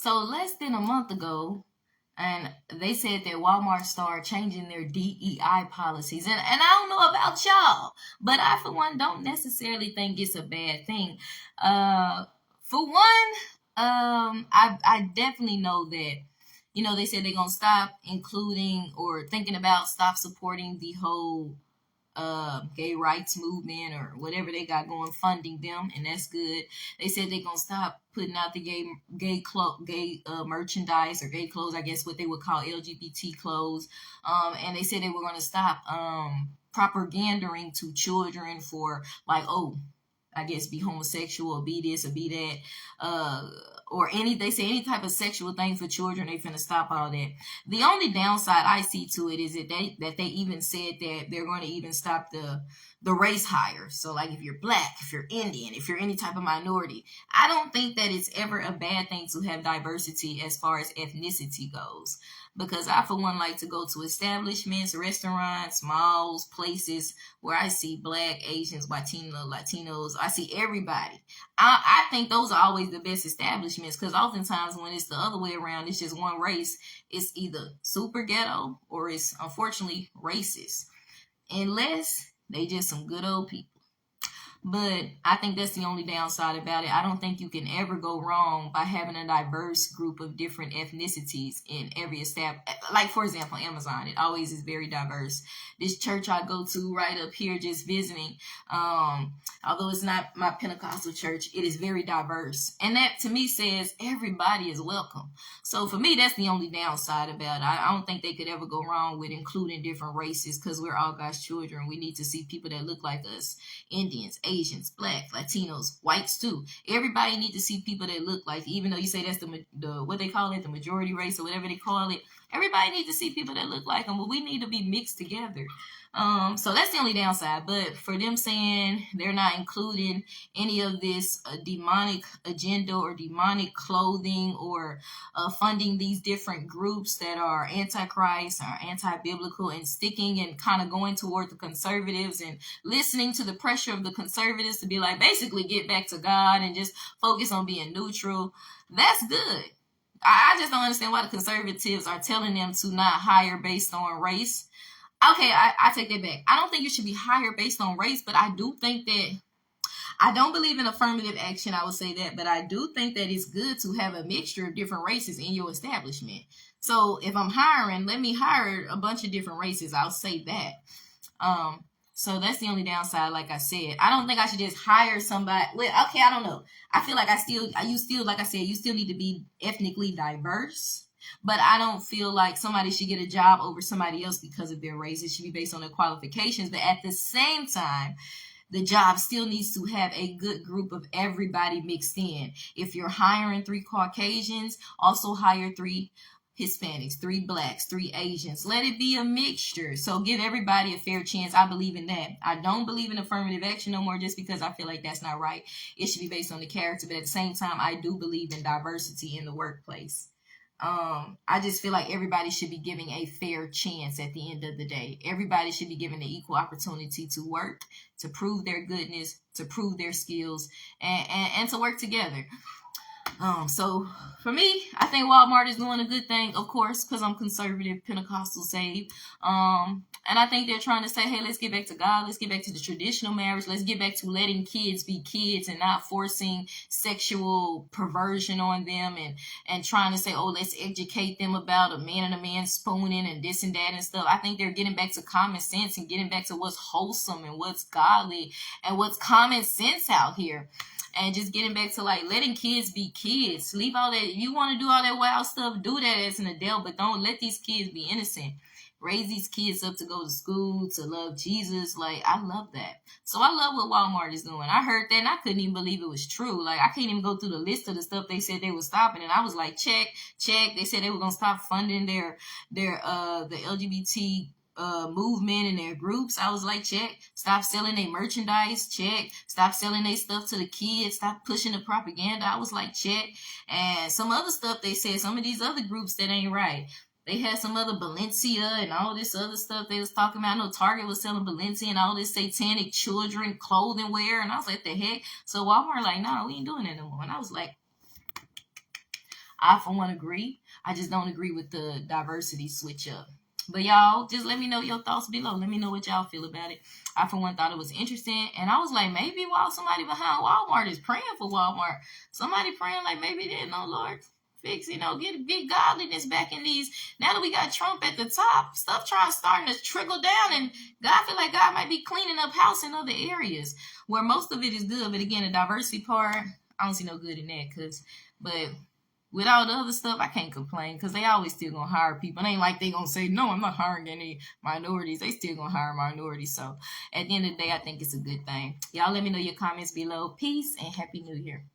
So less than a month ago, and they said that Walmart started changing their DEI policies. And I don't know about y'all, but I, for one, don't necessarily think it's a bad thing. For one, I definitely know that, they said they're going to stop including or thinking about stop supporting the whole gay rights movement or whatever they got going, funding them, and that's good. They said they're gonna stop putting out the gay merchandise or gay clothes, I guess what they would call LGBT clothes. And they said they were gonna stop propagandering to children for like, oh, I guess be homosexual or be this or be that, or they say any type of sexual thing for children, they finna stop all that. The only downside I see to it is that they even said that they're going to even stop the race hire. So like if you're black, if you're Indian, if you're any type of minority, I don't think that it's ever a bad thing to have diversity as far as ethnicity goes. Because I, for one, like to go to establishments, restaurants, malls, places where I see black, Asians, Latinos. I see everybody. I think those are always the best establishments because oftentimes when it's the other way around, it's just one race. It's either super ghetto or it's unfortunately racist. Unless they just some good old people. But I think that's the only downside about it. I don't think you can ever go wrong by having a diverse group of different ethnicities in every establishment. Like, for example, Amazon, it always is very diverse. This church I go to right up here just visiting, although it's not my Pentecostal church, it is very diverse. And that, to me, says everybody is welcome. So, for me, that's the only downside about it. I don't think they could ever go wrong with including different races because we're all God's children. We need to see people that look like us, Indians, Asians, black, Latinos, whites too. Everybody need to see people that look like, even though you say that's the what they call it, the majority race or whatever they call it. Everybody need to see people that look like them, but we need to be mixed together. So that's the only downside. But for them saying they're not including any of this demonic agenda or demonic clothing or funding these different groups that are antichrist or anti-biblical and sticking and kind of going toward the conservatives and listening to the pressure of the conservatives to be like, basically get back to God and just focus on being neutral. That's good. I just don't understand why the conservatives are telling them to not hire based on race. Okay, I take that back. I don't think you should be hired based on race, but I do think that I don't believe in affirmative action. I would say that, but I do think that it's good to have a mixture of different races in your establishment. So if I'm hiring, let me hire a bunch of different races. I'll say that. So that's the only downside. Like I said, I don't think I should just hire somebody. Well, okay, I don't know. I feel like you still, like I said, you still need to be ethnically diverse. But I don't feel like somebody should get a job over somebody else because of their race. It should be based on their qualifications. But at the same time, the job still needs to have a good group of everybody mixed in. If you're hiring 3 Caucasians, also hire 3 Hispanics, 3 blacks, 3 Asians. Let it be a mixture. So give everybody a fair chance. I believe in that. I don't believe in affirmative action no more just because I feel like that's not right. It should be based on the character. But at the same time, I do believe in diversity in the workplace. I just feel like everybody should be giving a fair chance at the end of the day. Everybody should be given the equal opportunity to work, to prove their goodness, to prove their skills, and to work together. So for me, I think Walmart is doing a good thing, of course, because I'm conservative, Pentecostal saved. And I think they're trying to say, hey, let's get back to God. Let's get back to the traditional marriage. Let's get back to letting kids be kids and not forcing sexual perversion on them and trying to say, oh, let's educate them about a man and a man spooning and this and that and stuff. I think they're getting back to common sense and getting back to what's wholesome and what's godly and what's common sense out here. And just getting back to like letting kids be kids. Leave all that. You want to do all that wild stuff, do that as an adult, but don't let these kids be innocent. Raise these kids up to go to school, to love Jesus. Like, I love that. So I love what Walmart is doing. I heard that and I couldn't even believe it was true. Like, I can't even go through the list of the stuff they said they were stopping. And I was like, check. They said they were going to stop funding the LGBT movement and their groups. I was like, check. Stop selling their merchandise, check. Stop selling their stuff to the kids, stop pushing the propaganda. I was like, check. And some other stuff they said, some of these other groups that ain't right. They had some other Balenciaga and all this other stuff they was talking about. I know Target was selling Balenciaga and all this satanic children clothing wear. And I was like, the heck? So Walmart like, nah, we ain't doing that no more. And I was like, I, for one, agree. I just don't agree with the diversity switch up. But y'all, just let me know your thoughts below. Let me know what y'all feel about it. I, for one, thought it was interesting. And I was like, maybe while somebody behind Walmart is praying for Walmart, somebody praying like maybe they know, Lord, fix, get big godliness back in these. Now that we got Trump at the top, stuff starting to trickle down. And God feel like God might be cleaning up house in other areas where most of it is good. But again, the diversity part, I don't see no good in that. But with all the other stuff, I can't complain because they always still gonna hire people. It ain't like they gonna say, no, I'm not hiring any minorities. They still gonna hire minorities. So at the end of the day, I think it's a good thing. Y'all let me know your comments below. Peace and Happy New Year.